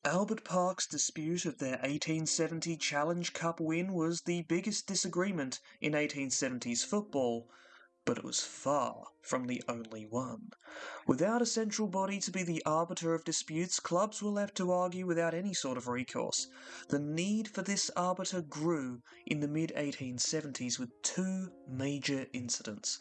Albert Park's dispute of their 1870 Challenge Cup win was the biggest disagreement in 1870s football, but it was far from the only one. Without a central body to be the arbiter of disputes, clubs were left to argue without any sort of recourse. The need for this arbiter grew in the mid-1870s with two major incidents.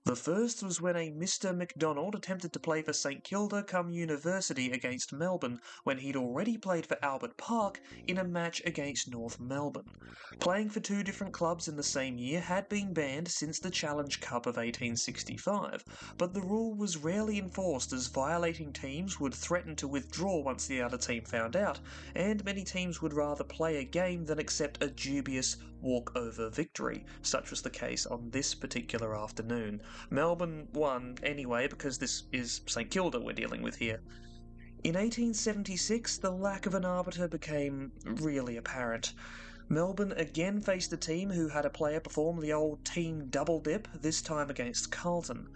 The first was when a Mr. MacDonald attempted to play for St Kilda cum University against Melbourne when he'd already played for Albert Park in a match against North Melbourne. Playing for two different clubs in the same year had been banned since the Challenge Cup of 1865, but the rule was rarely enforced as violating teams would threaten to withdraw once the other team found out, and many teams would rather play a game than accept a dubious walkover victory. Such was the case on this particular afternoon. Melbourne won anyway because this is St Kilda we're dealing with here. In 1876, the lack of an arbiter became really apparent. Melbourne again faced a team who had a player perform the old team double dip, this time against Carlton.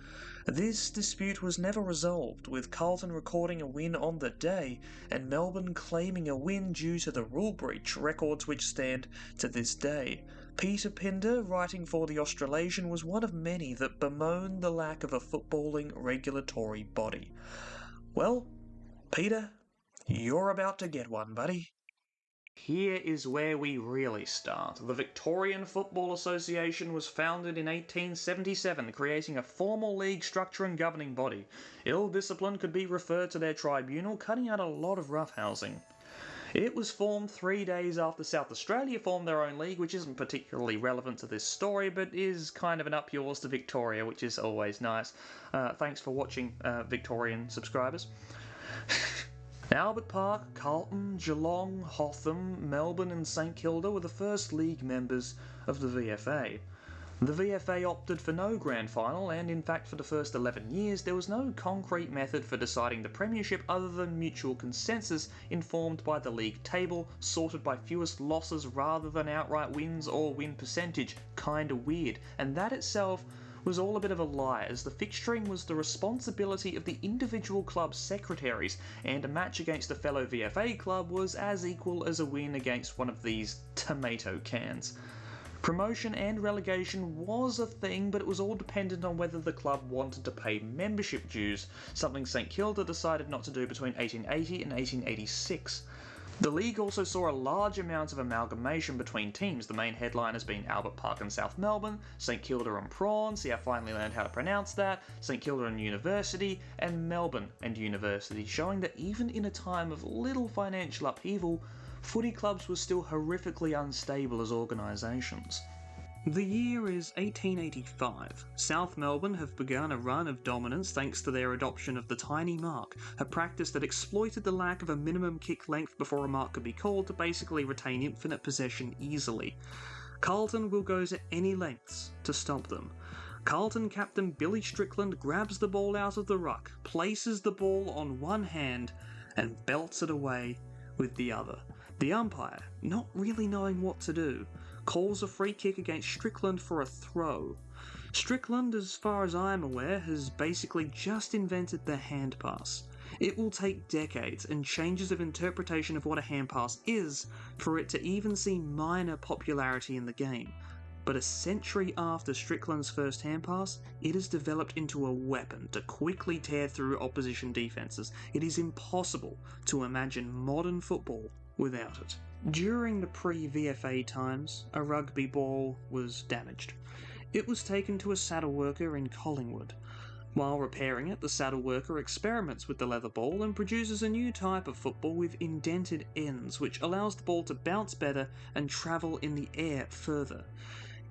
This dispute was never resolved, with Carlton recording a win on the day, and Melbourne claiming a win due to the rule breach, records which stand to this day. Peter Pinder, writing for the Australasian, was one of many that bemoaned the lack of a footballing regulatory body. Well, Peter, you're about to get one, buddy. Here is where we really start. The Victorian Football Association was founded in 1877, creating a formal league structure and governing body. Ill-discipline could be referred to their tribunal, cutting out a lot of roughhousing. It was formed 3 days after South Australia formed their own league, which isn't particularly relevant to this story, but is kind of an up yours to Victoria, which is always nice. Thanks for watching, Victorian subscribers. Albert Park, Carlton, Geelong, Hotham, Melbourne and St Kilda were the first league members of the VFA. The VFA opted for no grand final, and in fact for the first 11 years there was no concrete method for deciding the premiership other than mutual consensus informed by the league table, sorted by fewest losses rather than outright wins or win percentage. Kinda weird, and that itself was all a bit of a lie, as the fixturing was the responsibility of the individual club secretaries, and a match against a fellow VFA club was as equal as a win against one of these tomato cans. Promotion and relegation was a thing, but it was all dependent on whether the club wanted to pay membership dues, something St Kilda decided not to do between 1880 and 1886. The league also saw a large amount of amalgamation between teams, the main headliners being Albert Park and South Melbourne, St Kilda and Prawns, see I finally learned how to pronounce that, St Kilda and University, and Melbourne and University, showing that even in a time of little financial upheaval, footy clubs were still horrifically unstable as organisations. The year is 1885. South Melbourne have begun a run of dominance thanks to their adoption of the tiny mark, a practice that exploited the lack of a minimum kick length before a mark could be called to basically retain infinite possession easily. Carlton will go to any lengths to stop them. Carlton captain Billy Strickland grabs the ball out of the ruck, places the ball on one hand, and belts it away with the other. The umpire, not really knowing what to do, calls a free kick against Strickland for a throw. Strickland, as far as I am aware, has basically just invented the hand pass. It will take decades and changes of interpretation of what a hand pass is for it to even see minor popularity in the game. But a century after Strickland's first hand pass, it has developed into a weapon to quickly tear through opposition defences. It is impossible to imagine modern football without it. During the pre-VFA times, a rugby ball was damaged. It was taken to a saddle worker in Collingwood. While repairing it, the saddle worker experiments with the leather ball and produces a new type of football with indented ends, which allows the ball to bounce better and travel in the air further.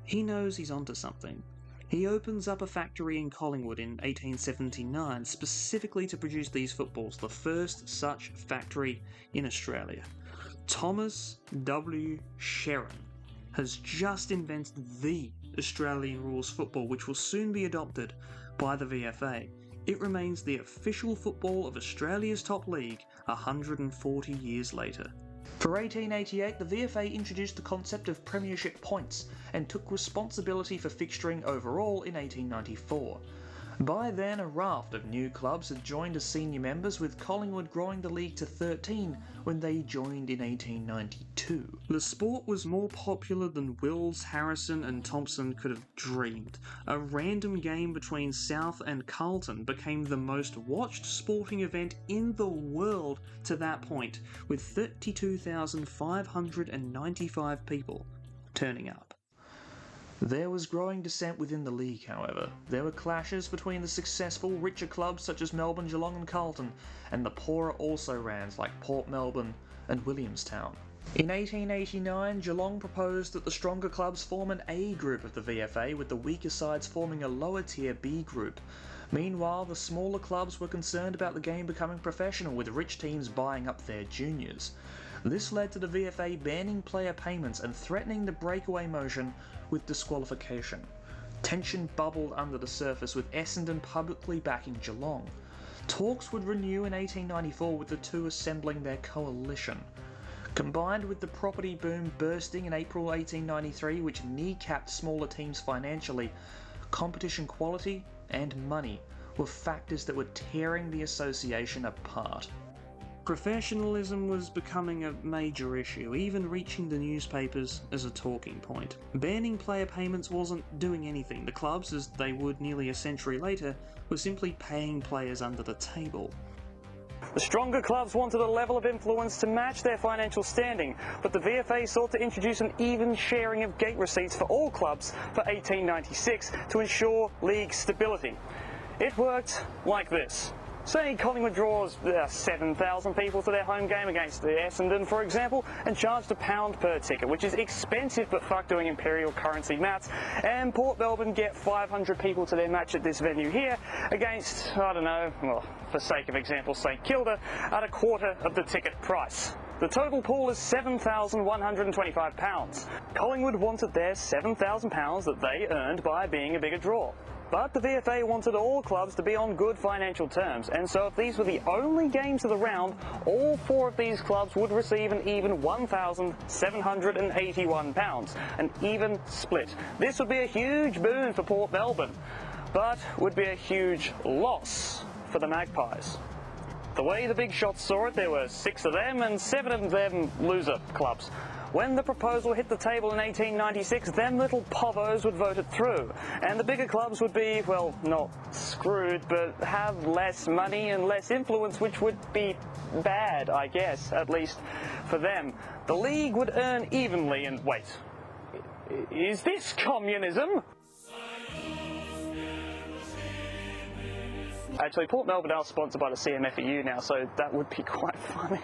He knows he's onto something. He opens up a factory in Collingwood in 1879 specifically to produce these footballs, the first such factory in Australia. Thomas W. Sherrin has just invented the Australian rules football, which will soon be adopted by the VFA. It remains the official football of Australia's top league 140 years later. For 1888, the VFA introduced the concept of premiership points and took responsibility for fixturing overall in 1894. By then, a raft of new clubs had joined as senior members, with Collingwood growing the league to 13 when they joined in 1892. The sport was more popular than Wills, Harrison and Thompson could have dreamed. A random game between South and Carlton became the most watched sporting event in the world to that point, with 32,595 people turning up. There was growing dissent within the league, however. There were clashes between the successful, richer clubs such as Melbourne, Geelong and Carlton, and the poorer also-rans like Port Melbourne and Williamstown. In 1889, Geelong proposed that the stronger clubs form an A group of the VFA, with the weaker sides forming a lower-tier B group. Meanwhile, the smaller clubs were concerned about the game becoming professional, with rich teams buying up their juniors. This led to the VFA banning player payments and threatening the breakaway motion with disqualification. Tension bubbled under the surface, with Essendon publicly backing Geelong. Talks would renew in 1894, with the two assembling their coalition. Combined with the property boom bursting in April 1893, which kneecapped smaller teams financially, competition quality and money were factors that were tearing the association apart. Professionalism was becoming a major issue, even reaching the newspapers as a talking point. Banning player payments wasn't doing anything. The clubs, as they would nearly a century later, were simply paying players under the table. The stronger clubs wanted a level of influence to match their financial standing, but the VFA sought to introduce an even sharing of gate receipts for all clubs for 1896 to ensure league stability. It worked like this. Say Collingwood draws 7,000 people to their home game against the Essendon, for example, and charged £1 per ticket, which is expensive but fuck doing imperial currency maths, and Port Melbourne get 500 people to their match at this venue here against, I don't know, well, for sake of example, St Kilda, at a quarter of the ticket price. The total pool is £7,125. Collingwood wanted their £7,000 that they earned by being a bigger draw. But the VFA wanted all clubs to be on good financial terms, and so if these were the only games of the round, all four of these clubs would receive an even £1,781, an even split. This would be a huge boon for Port Melbourne, but would be a huge loss for the Magpies. The way the big shots saw it, there were 6 of them and 7 of them loser clubs. When the proposal hit the table in 1896, them little povos would vote it through, and the bigger clubs would be, well, not screwed, but have less money and less influence, which would be bad, I guess, at least for them. The league would earn evenly, and wait, is this communism? Actually, Port Melbourne are sponsored by the CMFEU now, so that would be quite funny.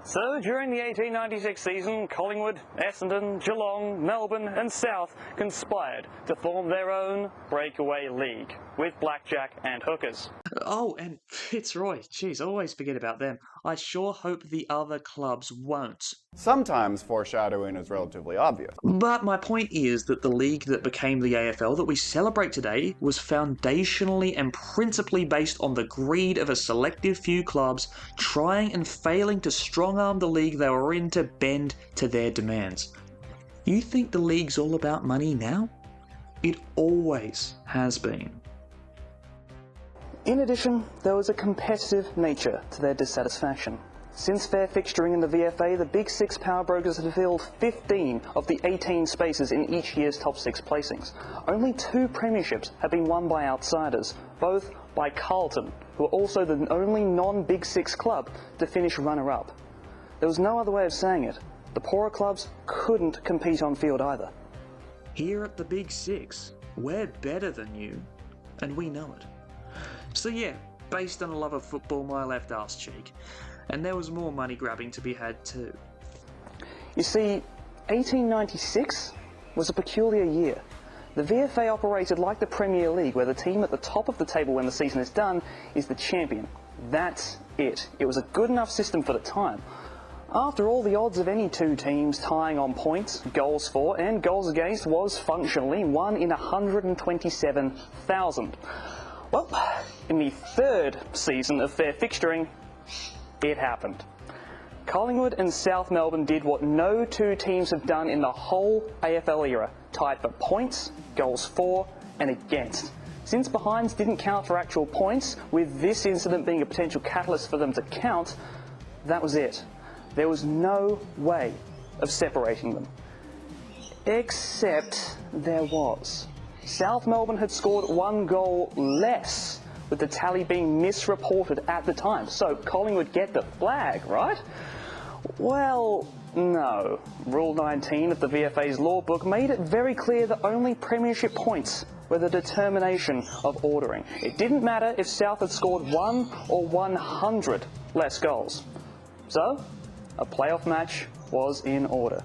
So, during the 1896 season, Collingwood, Essendon, Geelong, Melbourne and South conspired to form their own breakaway league, with blackjack and hookers. Oh, and Fitzroy. Jeez, I always forget about them. I sure hope the other clubs won't. Sometimes foreshadowing is relatively obvious. But my point is that the league that became the AFL that we celebrate today was foundationally and principally based on the greed of a selective few clubs trying and failing to strong-arm the league they were in to bend to their demands. You think the league's all about money now? It always has been. In addition, there was a competitive nature to their dissatisfaction. Since fair fixturing in the VFA, the Big Six powerbrokers had filled 15 of the 18 spaces in each year's top 6 placings. Only 2 premierships had been won by outsiders, both by Carlton, who were also the only non-Big Six club to finish runner-up. There was no other way of saying it. The poorer clubs couldn't compete on field either. Here at the Big Six, we're better than you, and we know it. So yeah, based on a love of football, my left arse cheek. And there was more money grabbing to be had too. You see, 1896 was a peculiar year. The VFA operated like the Premier League, where the team at the top of the table when the season is done is the champion. That's it. It was a good enough system for the time. After all, the odds of any 2 teams tying on points, goals for and goals against was functionally 1 in 127,000. Well, in the 3rd season of fair fixturing, it happened. Collingwood and South Melbourne did what no 2 teams have done in the whole AFL era, tied for points, goals for and against. Since behinds didn't count for actual points, with this incident being a potential catalyst for them to count, that was it. There was no way of separating them. Except there was. South Melbourne had scored 1 goal less, with the tally being misreported at the time. So Collingwood get the flag, right? Well, no. Rule 19 of the VFA's law book made it very clear that only premiership points were the determination of ordering. It didn't matter if South had scored 1 or 100 less goals. So, a playoff match was in order.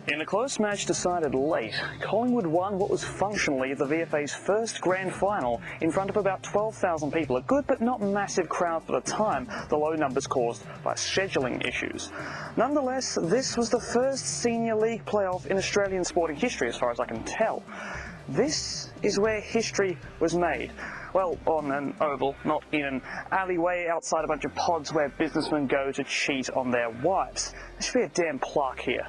In a close match decided late, Collingwood won what was functionally the VFA's first grand final in front of about 12,000 people, a good but not massive crowd for the time, the low numbers caused by scheduling issues. Nonetheless, this was the first senior league playoff in Australian sporting history as far as I can tell. This is where history was made. Well, on an oval, not in an alleyway outside a bunch of pods where businessmen go to cheat on their wives. There should be a damn plaque here.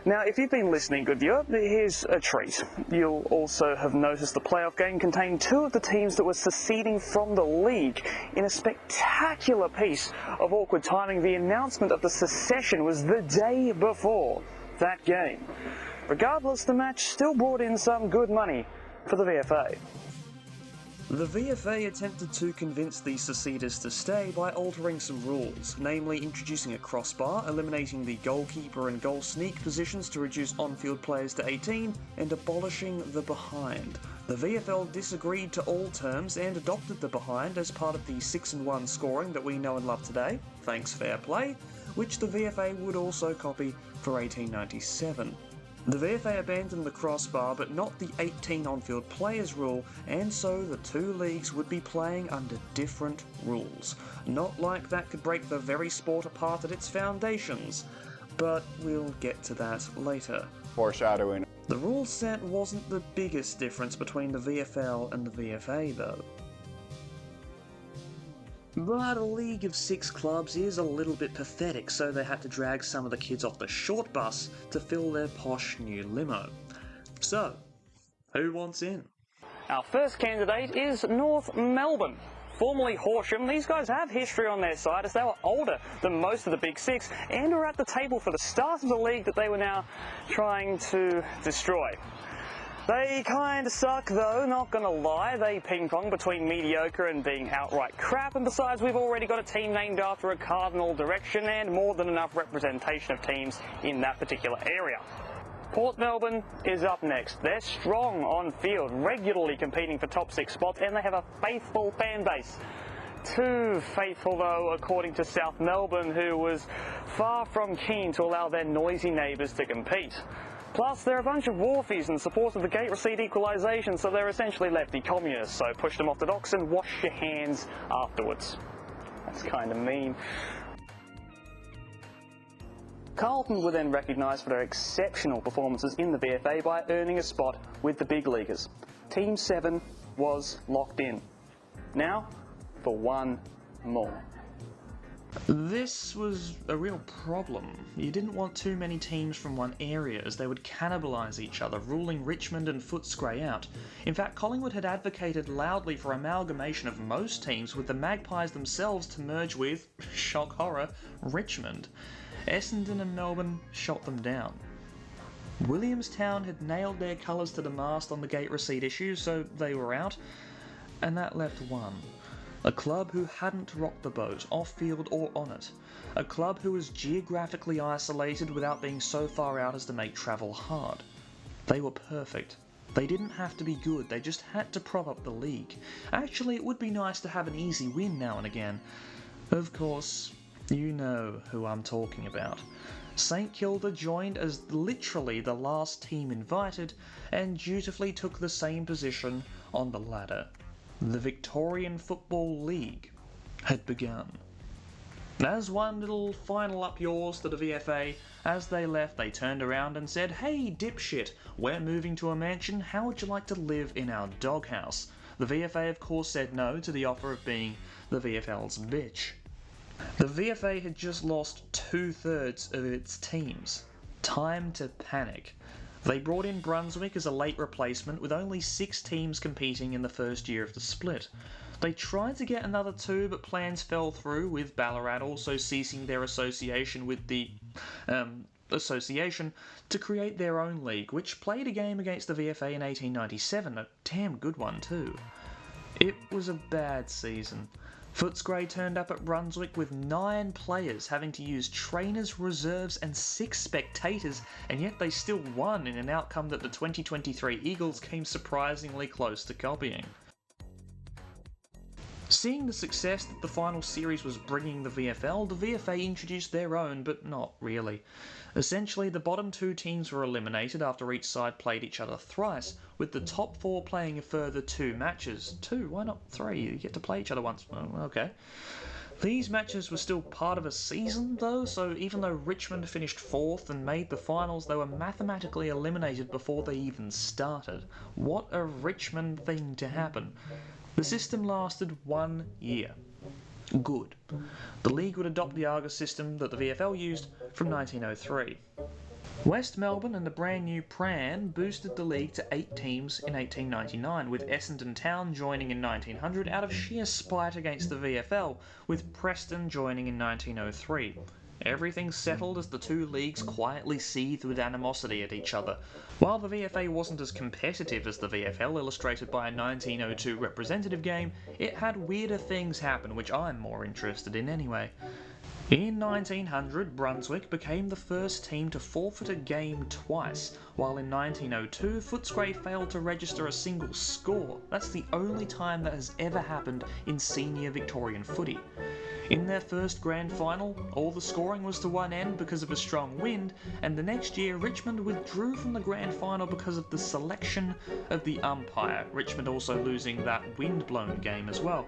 Now, if you've been listening, good viewer, here's a treat. You'll also have noticed the playoff game contained 2 of the teams that were seceding from the league. In a spectacular piece of awkward timing, the announcement of the secession was the day before that game. Regardless, the match still brought in some good money for the VFA. The VFA attempted to convince the seceders to stay by altering some rules, namely introducing a crossbar, eliminating the goalkeeper and goal sneak positions to reduce on-field players to 18, and abolishing the behind. The VFL disagreed to all terms and adopted the behind as part of the 6-1 scoring that we know and love today, thanks fair play, which the VFA would also copy for 1897. The VFA abandoned the crossbar but not the 18 on-field players rule, and so the 2 leagues would be playing under different rules. Not like that could break the very sport apart at its foundations, but we'll get to that later. Foreshadowing. The rule set wasn't the biggest difference between the VFL and the VFA though. But a league of 6 clubs is a little bit pathetic, so they had to drag some of the kids off the short bus to fill their posh new limo. So, who wants in? Our first candidate is North Melbourne. Formerly Horsham, these guys have history on their side as they were older than most of the Big 6 and were at the table for the start of the league that they were now trying to destroy. They kinda suck though, not gonna lie. They ping-pong between mediocre and being outright crap, and besides we've already got a team named after a cardinal direction and more than enough representation of teams in that particular area. Port Melbourne is up next. They're strong on field, regularly competing for top 6 spots, and they have a faithful fan base. Too faithful though, according to South Melbourne, who was far from keen to allow their noisy neighbours to compete. Plus, they're a bunch of wharfies in support of the gate receipt equalisation, so they're essentially lefty communists, so push them off the docks and wash your hands afterwards. That's kind of mean. Carlton were then recognised for their exceptional performances in the VFA by earning a spot with the big leaguers. Team 7 was locked in. Now, for one more. This was a real problem. You didn't want too many teams from one area as they would cannibalise each other, ruling Richmond and Footscray out. In fact, Collingwood had advocated loudly for amalgamation of most teams, with the Magpies themselves to merge with, shock horror, Richmond. Essendon and Melbourne shot them down. Williamstown had nailed their colours to the mast on the gate receipt issue, so they were out, and that left one. A club who hadn't rocked the boat, off-field or on it. A club who was geographically isolated without being so far out as to make travel hard. They were perfect. They didn't have to be good, they just had to prop up the league. Actually, it would be nice to have an easy win now and again. Of course, you know who I'm talking about. St Kilda joined as literally the last team invited and dutifully took the same position on the ladder. The Victorian Football League had begun. As one little final up yours to the VFA, as they left they turned around and said, "Hey dipshit, we're moving to a mansion, how would you like to live in our doghouse?" The VFA of course said no to the offer of being the VFL's bitch. The VFA had just lost 2/3 of its teams. Time to panic. They brought in Brunswick as a late replacement with only 6 teams competing in the first year of the split. They tried to get another 2, but plans fell through, with Ballarat also ceasing their association with the association to create their own league, which played a game against the VFA in 1897, a damn good one too. It was a bad season. Footscray turned up at Brunswick with 9 players having to use trainers, reserves and 6 spectators, and yet they still won in an outcome that the 2023 Eagles came surprisingly close to copying. Seeing the success that the final series was bringing the VFL, the VFA introduced their own, but not really. Essentially, the bottom 2 teams were eliminated after each side played each other thrice, with the top 4 playing a further 2 matches. 2, why not 3? You get to play each other once. Oh, okay. These matches were still part of a season though, so even though Richmond finished 4th and made the finals, they were mathematically eliminated before they even started. What a Richmond thing to happen. The system lasted 1 year. Good. The league would adopt the Argus system that the VFL used from 1903. West Melbourne and the brand new Pran boosted the league to 8 teams in 1899, with Essendon Town joining in 1900 out of sheer spite against the VFL, with Preston joining in 1903. Everything settled as the 2 leagues quietly seethed with animosity at each other. While the VFA wasn't as competitive as the VFL, illustrated by a 1902 representative game, it had weirder things happen which I'm more interested in anyway. In 1900, Brunswick became the first team to forfeit a game twice, while in 1902 Footscray failed to register a single score. That's the only time that has ever happened in senior Victorian footy. In their first grand final, all the scoring was to one end because of a strong wind, and the next year Richmond withdrew from the grand final because of the selection of the umpire, Richmond also losing that wind-blown game as well.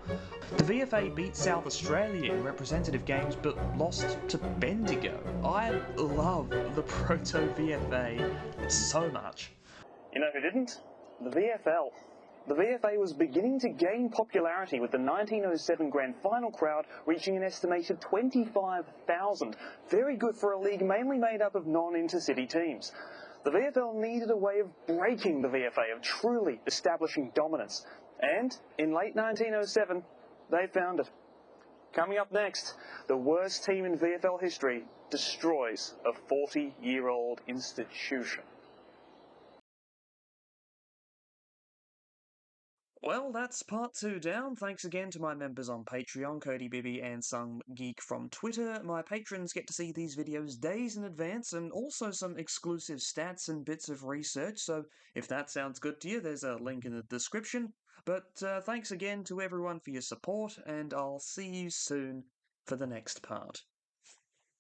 The VFA beat South Australia in representative games but lost to Bendigo. I love the Proto-VFA so much. You know who didn't? The VFL. The VFA was beginning to gain popularity, with the 1907 Grand Final crowd reaching an estimated 25,000. Very good for a league mainly made up of non-intercity teams. The VFL needed a way of breaking the VFA, of truly establishing dominance. And in late 1907, they found it. Coming up next, the worst team in VFL history destroys a 40-year-old institution. Well, that's part 2 down. Thanks again to my members on Patreon, Cody Bibby and Some Geek from Twitter. My patrons get to see these videos days in advance and also some exclusive stats and bits of research, so if that sounds good to you, there's a link in the description. But thanks again to everyone for your support, and I'll see you soon for the next part.